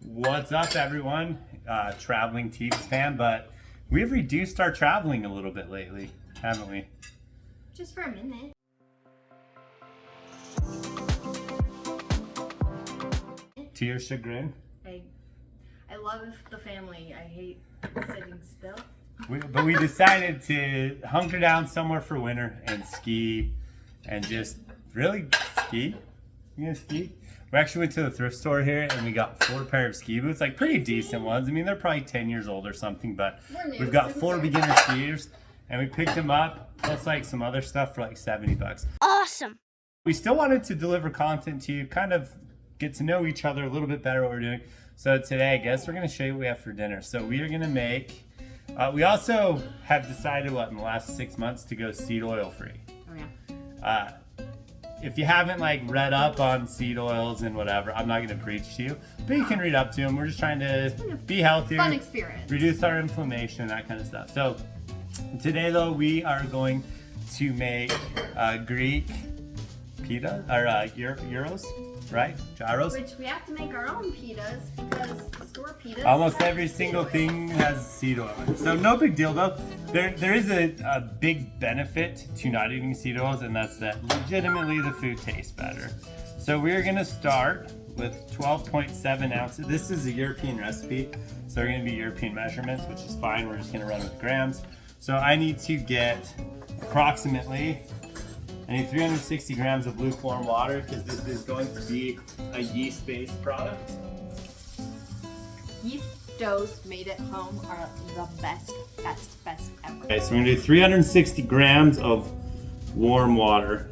What's up, everyone? Traveling Teepsfam, but we've reduced our traveling a little bit lately, haven't we? Just for a minute. To your chagrin? I love the family. I hate sitting still. But we decided to hunker down somewhere for winter and ski and just really ski. You gonna ski? We actually went to the thrift store here and we got 4 pairs of ski boots, like pretty decent ones. I mean, they're probably 10 years old or something, but we've got 4 beginner skiers and we picked them up, plus like some other stuff for like 70 bucks. Awesome. We still wanted to deliver content to you, kind of get to know each other a little bit better what we're doing. So today, I guess we're gonna show you what we have for dinner. So we are gonna make, we also have decided in the last 6 months to go seed oil free. Oh yeah. If you haven't like read up on seed oils and whatever, I'm not gonna preach to you, but you can read up to them. We're just trying to be healthier, Fun experience, reduce our inflammation, that kind of stuff. So today though, we are going to make Greek pita or gyros, right? Gyros. which we have to make our own pitas because the store pitas. Almost have every seed single oil. thing has seed oil in it. So no big deal though. There is a big benefit to not eating seed oils, and that's that legitimately the food tastes better. So we're gonna start with 12.7 ounces. This is a European recipe, so we're gonna be European measurements, which is fine. We're just gonna run with grams. So I need to get approximately, I need 360 grams of lukewarm water because this is going to be a yeast-based product. Yeast doughs made at home are the best ever. Okay, so we're gonna do 360 grams of warm water.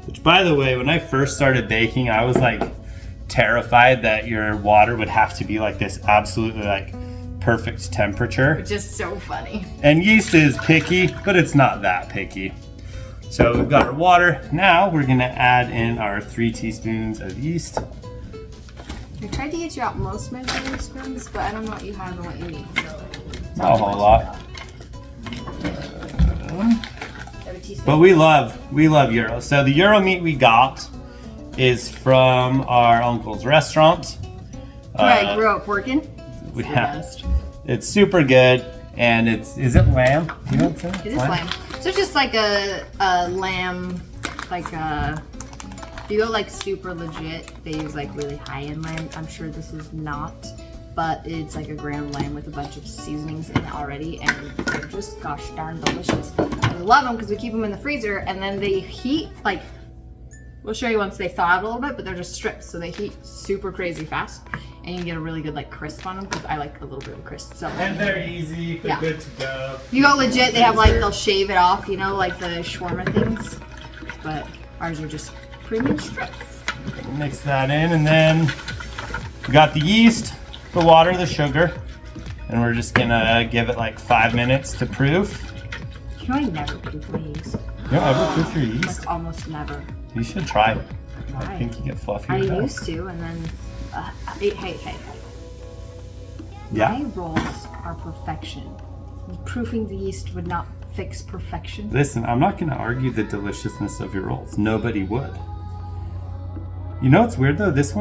Which, by the way, when I first started baking, I was like terrified that your water would have to be like this absolutely like perfect temperature. Which is so funny. And yeast is picky, but it's not that picky. So we've got our water. Now we're gonna add in our 3 teaspoons of yeast. I tried to get you out most measuring spoons, but I don't know what you have and what you need. So Not a whole lot. have a teaspoon. But we love Euro. So the Euro meat we got is from our uncle's restaurant. Where I grew up working. We It's the have, best. it's super good, and is it lamb? You know what I'm saying? It is lamb. So it's just like a lamb, like a. If you go like super legit, they use like really high-end lamb. I'm sure this is not, but it's like a ground lamb with a bunch of seasonings in it already, and they're just gosh darn delicious. I love them because we keep them in the freezer, and then they heat like. We'll show you once they thaw out a little bit, but they're just strips, so they heat super crazy fast, and you get a really good like crisp on them because I like a little bit of crisp. So. And they're easy, they're Yeah. good to go. You go legit, they have like, they'll shave it off, you know, like the shawarma things. But ours are just premium strips. Mix that in, and then we got the yeast, the water, the sugar, and we're just gonna give it like 5 minutes to proof. You know, I never proof my yeast. You don't ever proof your yeast? Like almost never. You should try it. I Why? think you get fluffier. I with that. used to, and then, hey. Yeah. My rolls are perfection. Proofing the yeast would not fix perfection. Listen, I'm not gonna argue the deliciousness of your rolls. Nobody would. You know what's weird though? This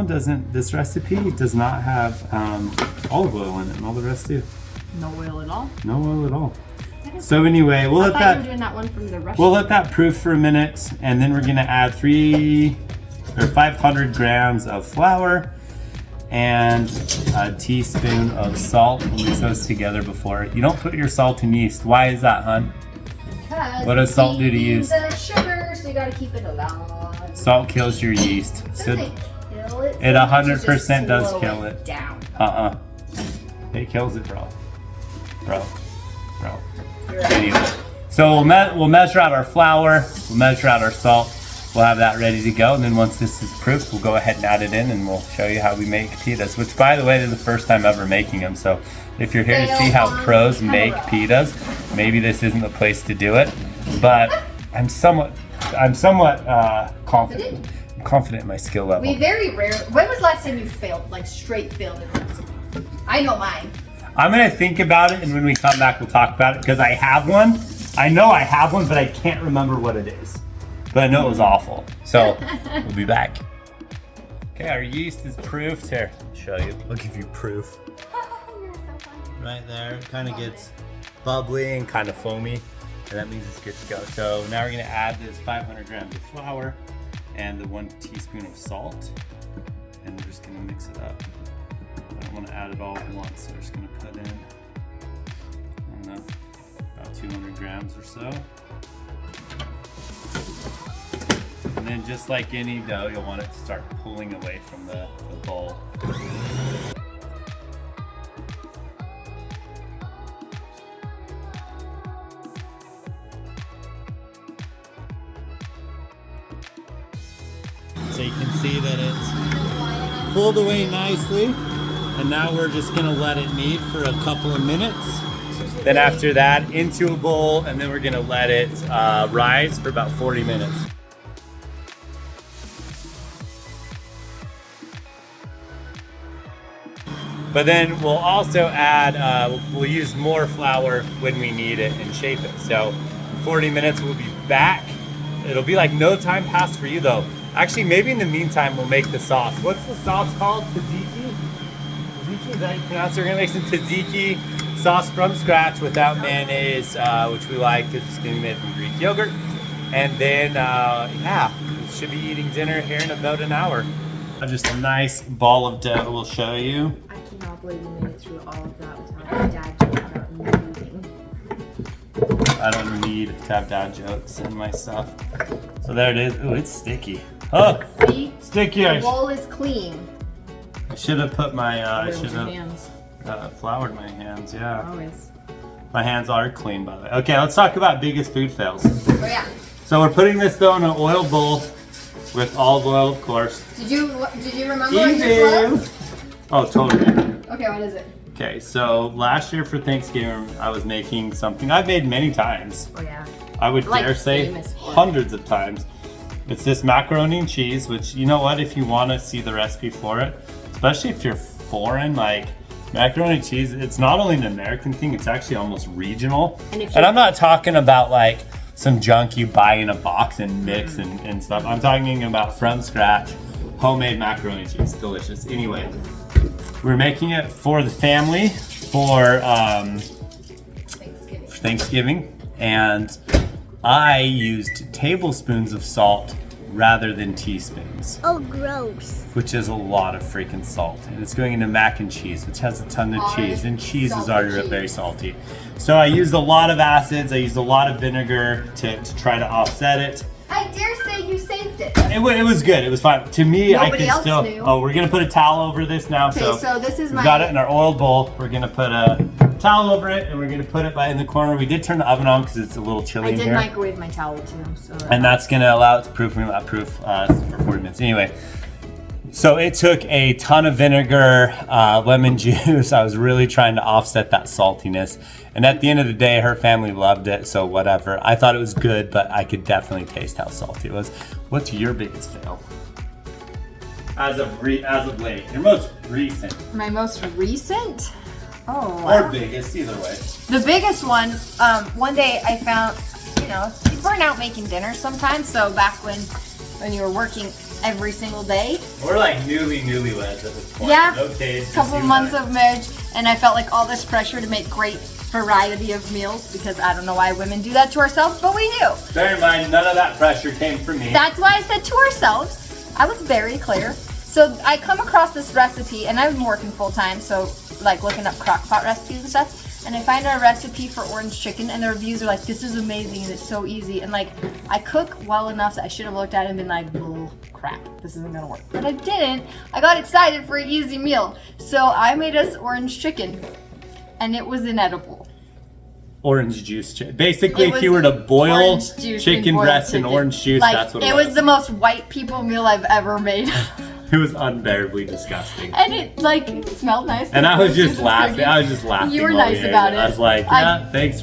recipe does not have olive oil in it, and all the rest do. No oil at all. No oil at all. So anyway, we'll I let thought you were that doing that one from the Russian. we'll let that proof for a minute, and then we're gonna add 500 grams of flour and a teaspoon of salt. We'll mix those together before. You don't put your salt in yeast. Why is that, hun? Because What does salt do to it's yeast? the sugar, so you gotta keep it alive. Salt kills your yeast. So Doesn't kill it. it 100% Just does slow kill it. down. It kills it, bro. Bro. You're right. Anyway, so we'll measure out our flour, we'll measure out our salt, we'll have that ready to go, and then once this is proofed, we'll go ahead and add it in, and we'll show you how we make pitas, which, by the way, is the first time ever making them. So if you're here to see how pros make pitas, maybe this isn't the place to do it, but I'm somewhat confident. I'm confident in my skill level. We very rarely. When was the last time you failed, like straight failed in a recipe? I know mine. I'm gonna think about it, and when we come back, we'll talk about it, because I have one. I know I have one, but I can't remember what it is. But I know it was awful. So we'll be back. Okay. Okay, our yeast is proof. Here, I'll show you. I'll give you proof. You're so funny. Right there, it kind of gets bubbly and kind of foamy, and that means it's good to go. So now we're gonna add this 500 grams of flour and the 1 teaspoon of salt, and we're just gonna mix it up. I don't want to add it all at once, so we're just gonna put in, I don't know, about 200 grams or so. And then just like any dough, you'll want it to start pulling away from the bowl. So you can see that it's pulled away nicely. And now we're just gonna let it knead for a couple of minutes. Then after that, into a bowl, and then we're gonna let it rise for about 40 minutes. But then we'll also add, we'll use more flour when we need it and shape it. So in 40 minutes we'll be back. It'll be like no time passed for you though. Actually, maybe in the meantime we'll make the sauce. What's the sauce called? Tzatziki? Tzatziki, is that how you pronounce it? We're gonna make some tzatziki sauce from scratch without mayonnaise, which we like because it's gonna be made from Greek yogurt. And then, yeah, we should be eating dinner here in about an hour. Just a nice ball of dough we'll show you. I cannot believe you made it through all of that without my dad joking about moving. I don't need to have dad jokes in my stuff. So there it is. Ooh, it's sticky. Oh, See? sticky. The bowl is clean. I should have put my, I Oiled should your have hands. floured my hands, yeah. Always. My hands are clean, by the way. Okay, let's talk about biggest food fails. Oh yeah. So we're putting this though in an oil bowl with olive oil, of course. Did you remember what yours was? Oh, totally. Okay, what is it? Okay, so last year for Thanksgiving, I was making something I've made many times. Oh yeah. I would Like dare say famous for it. hundreds of times. It's this macaroni and cheese, which, you know what, if you want to see the recipe for it, especially if you're foreign, like macaroni and cheese, it's not only an American thing, it's actually almost regional. And I'm not talking about like some junk you buy in a box and mix and stuff. I'm talking about from scratch, homemade macaroni and cheese, delicious. Anyway, we're making it for the family for Thanksgiving, and I used tablespoons of salt rather than teaspoons. Oh, gross. Which is a lot of freaking salt. And it's going into mac and cheese, which has a ton of cheese, and cheese is already very salty. So I used a lot of acids, I used a lot of vinegar to try to offset it. I dare say you saved it. It was good, it was fine. To me, I Nobody could else still, knew. oh, we're gonna put a towel over this now. Okay, so this is we've got it in our oiled bowl. We're gonna put a towel over it, and we're gonna put it in the corner. We did turn the oven on because it's a little chilly I in did here. microwave my towel too, so. And that's gonna allow it to proof for 40 minutes. Anyway, so it took a ton of vinegar, lemon juice. I was really trying to offset that saltiness. And at the end of the day, her family loved it, so whatever. I thought it was good, but I could definitely taste how salty it was. What's your biggest fail? As of late, your most recent. My most recent? Oh. Or biggest, either way. The biggest one, one day I found, you burn out making dinner sometimes. So back when you were working every single day. We're like newlyweds at this point. Yeah. No kids. Couple months of marriage, and I felt like all this pressure to make great variety of meals because I don't know why women do that to ourselves, but we do. Bear in mind, none of that pressure came from me. That's why I said to ourselves. I was very clear. So I come across this recipe, and I'm working full time, so like looking up crock pot recipes and stuff, and I find a recipe for orange chicken, and the reviews are like, this is amazing and it's so easy, and like I cook well enough that I should have looked at it and been like, bull crap, this isn't gonna work. But I didn't. I got excited for an easy meal, so I made us orange chicken, and it was inedible. Orange juice chicken. Basically, It if you were was to boil orange juice chicken and boiled breast in chicken. orange juice, Like, that's what it was the most white people meal I've ever made. It was unbearably disgusting. And it like smelled nice. And I was just It laughing. cooking. I was just laughing. You were while nice we ate about it. I was like, I- yeah, thank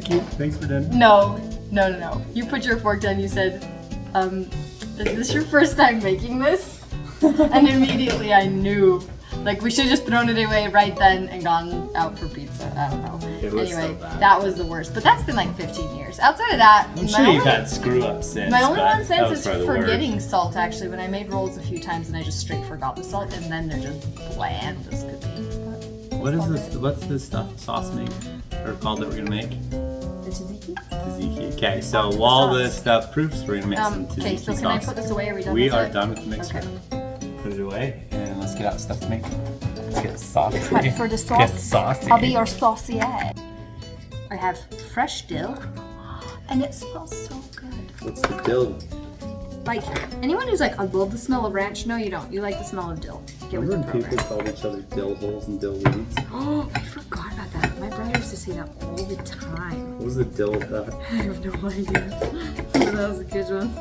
you. Thanks for dinner. No. You put your fork down. You said, "Is this your first time making this?" And immediately I knew, like we should have just thrown it away right then and gone out for pizza. I don't know. It was so Anyway, bad. that was the worst. But that's been like 15 years. Outside of that, I'm sure you've had screw ups since. my only but one that sense was is probably the worst. forgetting salt, actually. When I made rolls a few times and I just straight forgot the salt, and then they're just bland as could be. What is this? What's this stuff sauce make or called that we're gonna make? The tzatziki? Tzatziki. Okay, so while this stuff proofs, we're gonna make some tzatziki Okay, so sauce. can I put this away? Are we done We with are it? done with the mixture. Okay. Put it away and let's get out stuff to make. Let's get saucy. But for the sauce, Get saucy. I'll be your saucier. I have fresh dill, and it smells so good. What's the dill? Like, anyone who's like, I love the smell of ranch, no you don't. You like the smell of dill. Get with the Remember when program. people called each other dill holes and dill weeds? Oh, I forgot about that. My brother used to say that all the time. What was the dill with that? I have no idea. But that was a good one.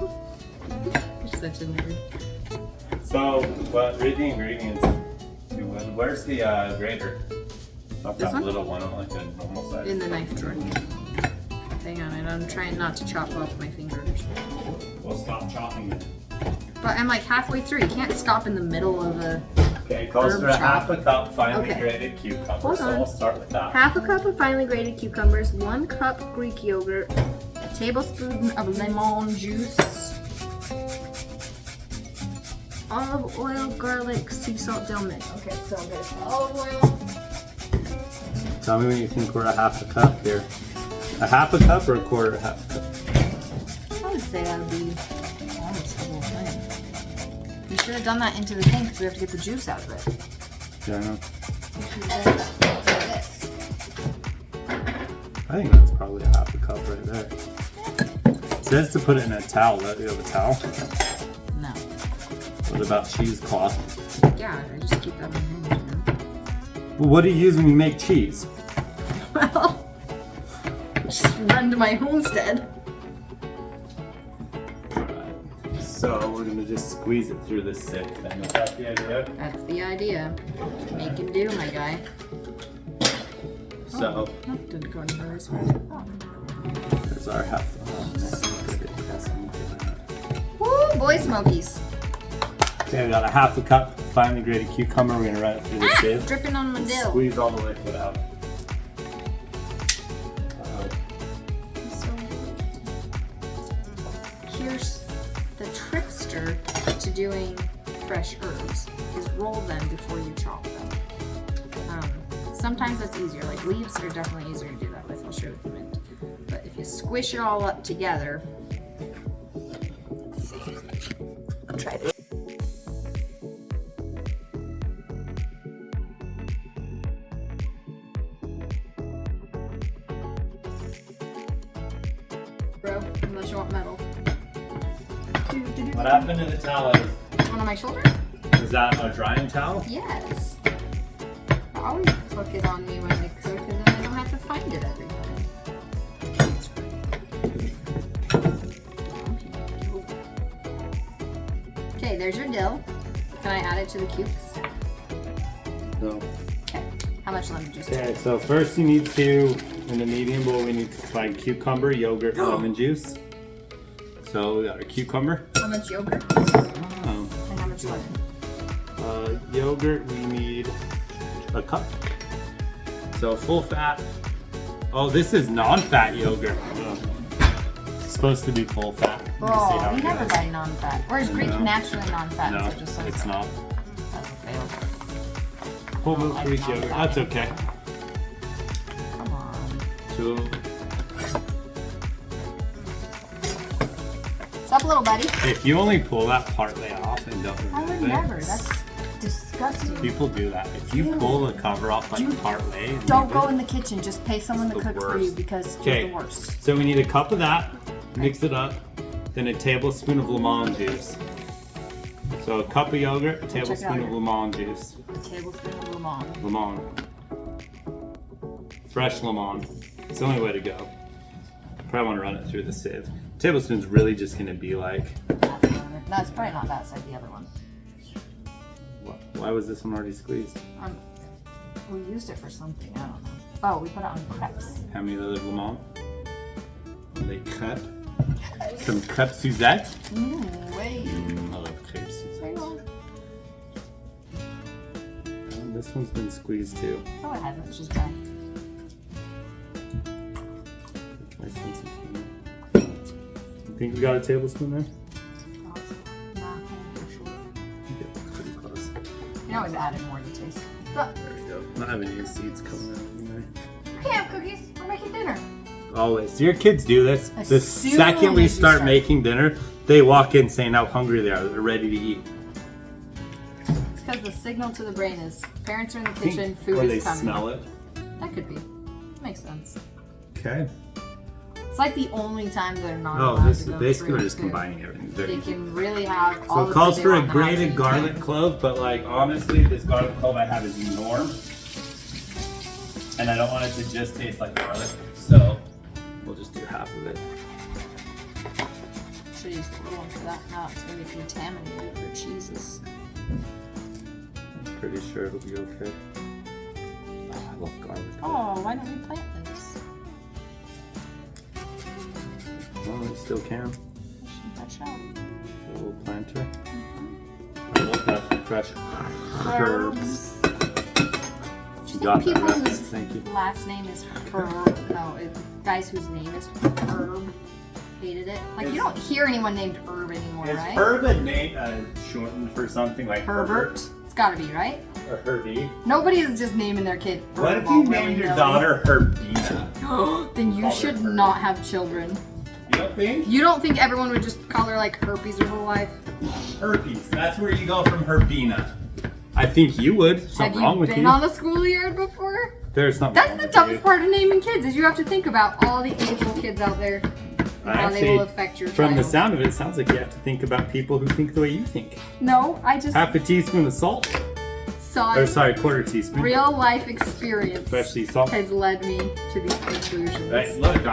You're such a nerd. So, read the ingredients. Where's the grater? Not This that one? little one, like a normal size. In the knife drawer. Hang on, and I'm trying not to chop off my fingers. We'll stop chopping it. But I'm like halfway through. You can't stop in the middle of a Okay, it calls Herb for a chop. half a cup finely Okay. grated cucumber. Hold So on. we'll start with that. half a cup of finely grated cucumbers, 1 cup Greek yogurt, a tablespoon of lemon juice, olive oil, garlic, sea salt, dill mix. Okay, so there's olive oil. Tell me when you think we're a half a cup here. A half a cup or a quarter half a cup? I would say that would be almost the whole thing. You should have done that into the thing because we have to get the juice out of it. Yeah, I know. You should have done that like this. I think that's probably a half a cup right there. It says to put it in a towel. Do you have a towel? No. What about cheesecloth? Yeah, I just keep that in my hand. Well, what do you use when you make cheese? Well, just run to my homestead. So we're gonna just squeeze it through this sieve then. Is that the idea? That's the idea. Make and do, my guy. So Oh, didn't go anywhere this way. Oh. there's our half. Woo, boy smokies. Okay, we got a half a cup finely grated cucumber. We're gonna run it through the sieve. Dripping on my dill. Squeeze all the liquid out. Here's the trickster to doing fresh herbs is roll them before you chop them. Sometimes that's easier. Like leaves are definitely easier to do that with. I'll show you with the mint. But if you squish it all up together, let's see. I'll try this. Bro, unless you want metal. What happened to the towel? One on my shoulder? Is that a drying towel? Yes. I always hook it on me when I cook, and then I don't have to find it every time. Okay, there's your dill. Can I add it to the cubes? No. Okay. How much lemon juice? Okay, so first you need to, in the medium bowl, we need to combine cucumber, yogurt, lemon juice. So we got our cucumber. How much yogurt? Um, And how much lemon? Yogurt, we need a cup. So full fat. Oh, this is non-fat yogurt. Ugh. It's supposed to be full fat. Let me see Oh, how we it never goes. buy non-fat. Or is Greek No. naturally non-fat? No, so it just says it's that? not. That's a fail. Whole milk like Greek yogurt. non-fat. That's okay. Come on. So, What's up, little buddy? if you only pull that partway off and don't I remove would it, never. That's disgusting. people do that. If you pull the cover off like partway, and Don't leave go it- in the kitchen. Just pay someone to It's the cook for you worst. because Okay. you're the worst. So we need a cup of that, mix it up, then a tablespoon of lemon juice. So a cup of yogurt, a tablespoon of here. lemon juice. A tablespoon of lemon. Lemon. Fresh lemon. It's the only way to go. Probably want to run it through the sieve. Tablespoon's really just going to be like, That's probably not that side. The other one. why was this one already squeezed? We used it for something. I don't know. Oh, we put it on crepes. How many other lemon? Les crêpes. Some crêpes Suzette. Wait. I love crêpes Suzette. There you go. Oh, this one's been squeezed too. Oh, it hasn't. It's just dry. Think we got a tablespoon there? Pretty close. You can always add it more to taste. There we go. Not having any seeds coming out anyway. You can't have cookies. We're making dinner. Always. Do your kids do this? The soon second we as you start start. making dinner, they walk in saying how hungry they are. They're ready to eat. It's because the signal to the brain is parents are in the kitchen, food Or is they coming. smell it. That could be. Makes sense. Okay. It's like the only time they're not Oh, allowed this to is go basically through we're just food. combining everything. Very They easy. can really have all So the it calls food for they a want in the house grated and garlic you clove, but like honestly, this garlic clove I have is norm. And I don't want it to just taste like garlic, so we'll just do half of it. should use the little one for that. Now it's going to be contaminated for cheeses. I'm pretty sure it'll be okay. Oh, I love garlic. Oh, why don't we plant this? Well, it still can. That shell. A little planter. I love that fresh herbs. You got that People reference, whose thank you. last name is Herb. No, guys whose name is Herb hated it. Like, you don't hear anyone named Herb anymore, Is right? Herb a name shortened for something like Herbert. It's gotta be, right? Or Herbie? Nobody is just naming their kid Herb. What if all you named your willy-nilly. daughter Herbina? Then you Call her should Herb. not have children. You don't think? You don't think everyone would just call her like herpes her whole life? Herpes. That's where you go from Herbina. I think you would. Have Something you wrong with been you. on the schoolyard before? There's something That's wrong the with toughest you. part of naming kids is you have to think about all the April kids out there and how they will affect your From child. the sound of it, it sounds like you have to think about people who think the way you think. No, I just Half a teaspoon of salt. saw Or sorry, quarter teaspoon. real life experience Especially salt. has led me to these conclusions. Right, look,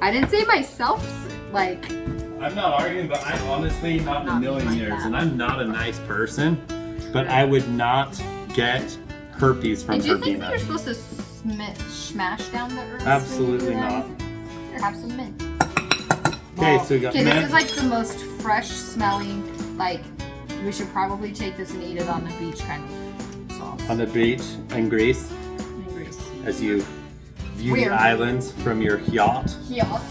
I didn't say myself, like, I'm not arguing, but I'm honestly not in a Not million like years, that. and I'm not a nice person, but I would not get herpes from and do you think that Herbina. you're supposed to smash down the herbs? Absolutely not. Here, have some mint. Okay, so we got Okay, mint. this is like the most fresh smelling, like, we should probably take this and eat it on the beach kind of sauce. On the beach in Greece, In Greece. as you view Weird. the islands from your yacht. Yacht.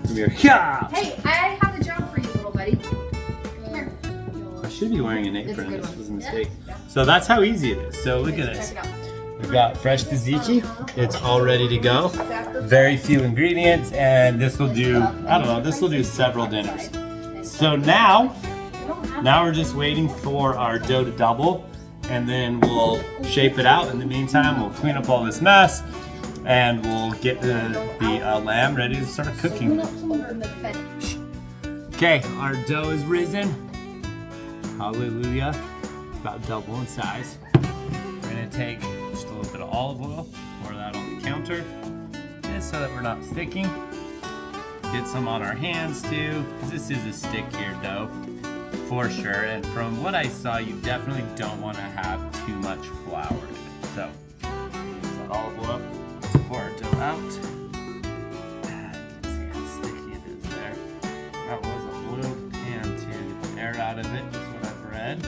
From your yacht! Hey, I have a job for you, little buddy. Come here. I should be wearing an It's a apron. good This one. was a mistake. Yeah. So that's how easy it is. So look at Check this. it out. We've got fresh tzatziki. It's all ready to go. Very few ingredients, and this will do, I don't know, this will do several dinners. So now we're just waiting for our dough to double, and then we'll shape it out. In the meantime, we'll clean up all this mess, and we'll get the lamb ready to start cooking. Okay, our dough is risen. Hallelujah. About double in size. We're gonna take just a little bit of olive oil, pour that on the counter, just so that we're not sticking. Get some on our hands too, because this is a stickier dough for sure. And from what I saw, you definitely don't want to have too much flour in it. So, use that olive oil. Let's pour our dough out. See how sticky it is there. That was a oiled pan too. Get the air out of it. That's what I've read.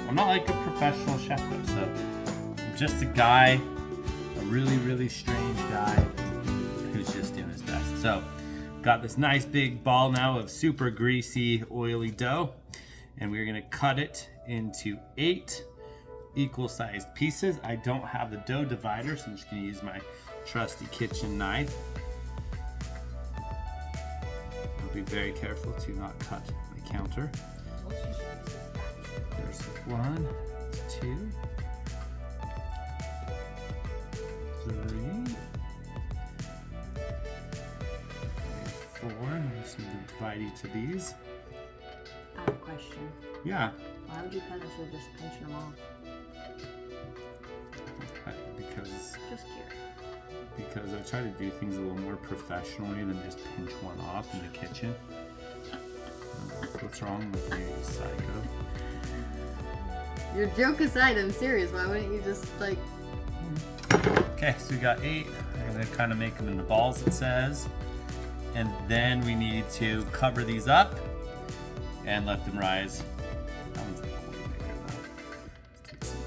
I'm not like a professional chef though, so I'm just a guy, a really, really strange guy who's just doing his best. So, got this nice big ball now of super greasy, oily dough, and we're gonna cut it into 8 equal-sized pieces. I don't have the dough divider, so I'm just gonna use my trusty kitchen knife. I'll be very careful to not cut my counter. There's 1, 2, 3, 4. I'm just going to divide each of these. I have a question. Yeah, Why would you cut instead of just pinching them off? because Just curious. I try to do things a little more professionally than just pinch one off in the kitchen. What's wrong with you, psycho? Your joke aside, I'm serious. Why wouldn't you just like? Okay, so we got 8. I'm gonna kind of make them into balls, it says. And then we need to cover these up and let them rise. That one's way bigger though. Let's take some.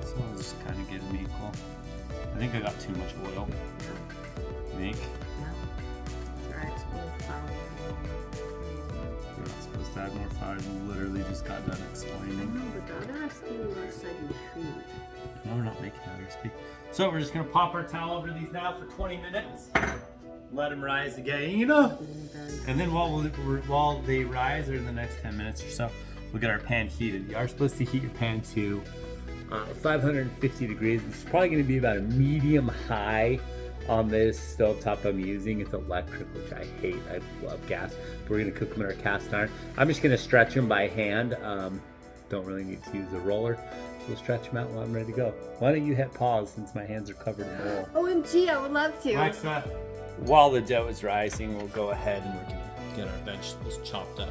So I'll just kind of get them equal. I think I got too much oil. You think? No. add more flour. You literally just got done explaining. No, but the other recipe was said you treat. No, we're not making that recipe. So we're just gonna pop our towel over these now for 20 minutes. Let them rise again, you know? And then while they rise, or in the next 10 minutes or so, we'll get our pan heated. You are supposed to heat your pan to 550 degrees, which is probably gonna be about a medium high on this stovetop I'm using. It's electric, which I hate. I love gas. But we're gonna cook them in our cast iron. I'm just gonna stretch them by hand. Don't really need to use a roller. We'll stretch them out while I'm ready to go. Why don't you hit pause since my hands are covered in oil? OMG, I would love to. Alexa, while the dough is rising, we'll go ahead and we're gonna get our vegetables chopped up.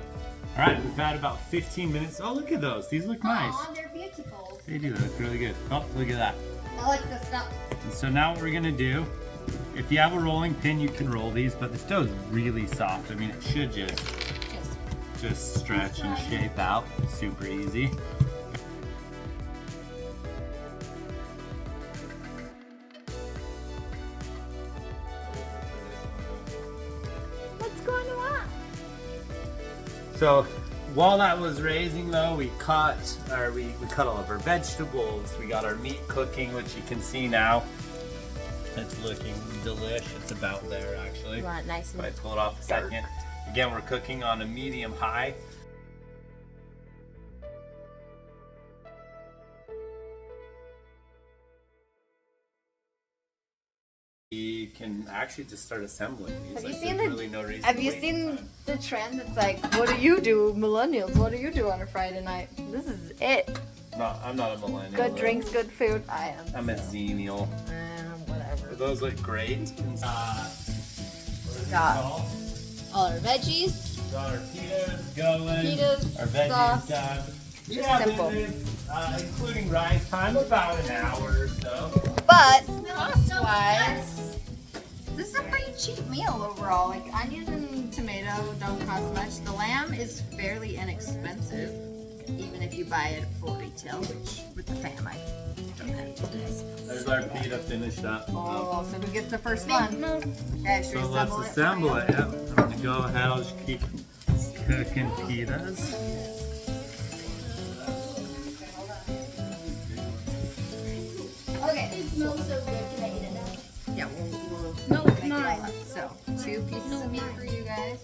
All right, we've had about 15 minutes. Oh, look at those. These look nice. Aw, they're beautiful. They do look really good. Oh, look at that. I like this stuff. And so now what we're gonna do, if you have a rolling pin, you can roll these, but this dough is really soft. I mean, it should just stretch and shape out. Super easy. What's going on? So while that was raising though, we cut all of our vegetables. We got our meat cooking, which you can see now. It's looking delish. It's about there actually. You want it nice If I and pull it off a second. Again, we're cooking on a medium high. We can actually just start assembling these. Have you Like, seen there's the- really no reason Have to you wait seen time. the trend? It's like, what do you do, millennials? What do you do on a Friday night? This is it. No, I'm not a millennial. Good though. drinks, good food. I am. I'm a xennial. Whatever. Those look great. What is it Got- called? All our veggies. Got our pitas going. Pitas, Our veggies sauce. done. Just Yeah, simple. Including rise time, about an hour or so. But cost-wise, this is a pretty cheap meal overall. Like onions and tomato don't cost much. The lamb is fairly inexpensive, even if you buy it for retail, which with the fam I don't have today. There's our pita finished up. Oh, so who gets the first one? Okay, should we So let's assemble it. Yep. I'm gonna go ahead. I'll just keep cooking pitas. Okay. It smells so good. Can I eat it now? Yeah, we'll No, make it mine. all up. So, 2 pieces of meat for you guys.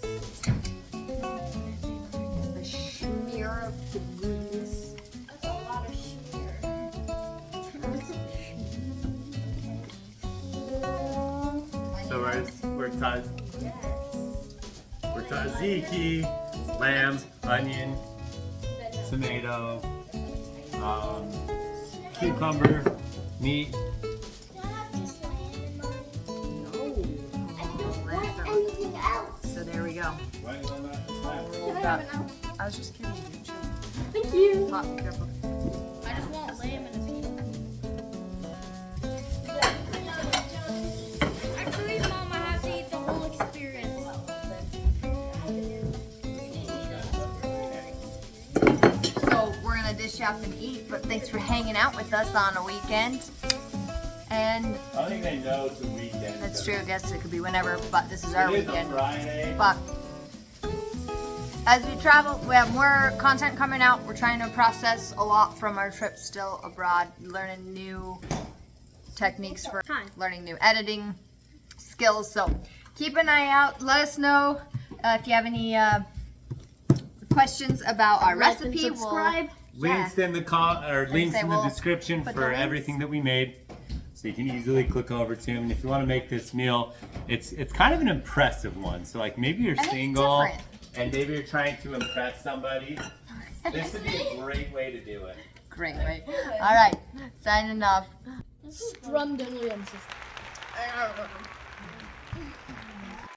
The schmear of the goodness. That's a lot of sugar. So we're tzatziki, lamb, onion, tomato, cucumber, meat. Anything else? So there we go. I was just kidding. Thank you. Hot, be careful. I just want lamb and a pita. Actually, Mom, I have to eat the whole experience. So we're gonna dish up and eat, but thanks for hanging out with us on a weekend. And I think they know it's a weekend. that's true, I guess it could be whenever, but this is our It is a weekend. Friday. But as we travel, we have more content coming out. We're trying to process a lot from our trip still abroad, learning new techniques for learning new editing skills. So keep an eye out. Let us know if you have any questions about our Like and recipe. subscribe. Links in the links say in the we'll description put for the links. everything that we made, so you can easily click over to them. And if you want to make this meal, it's kind of an impressive one. So like maybe you're it's single different. and maybe you're trying to impress somebody. This would be a great way to do it. Great, right? All right, signing off. This is drum diddly and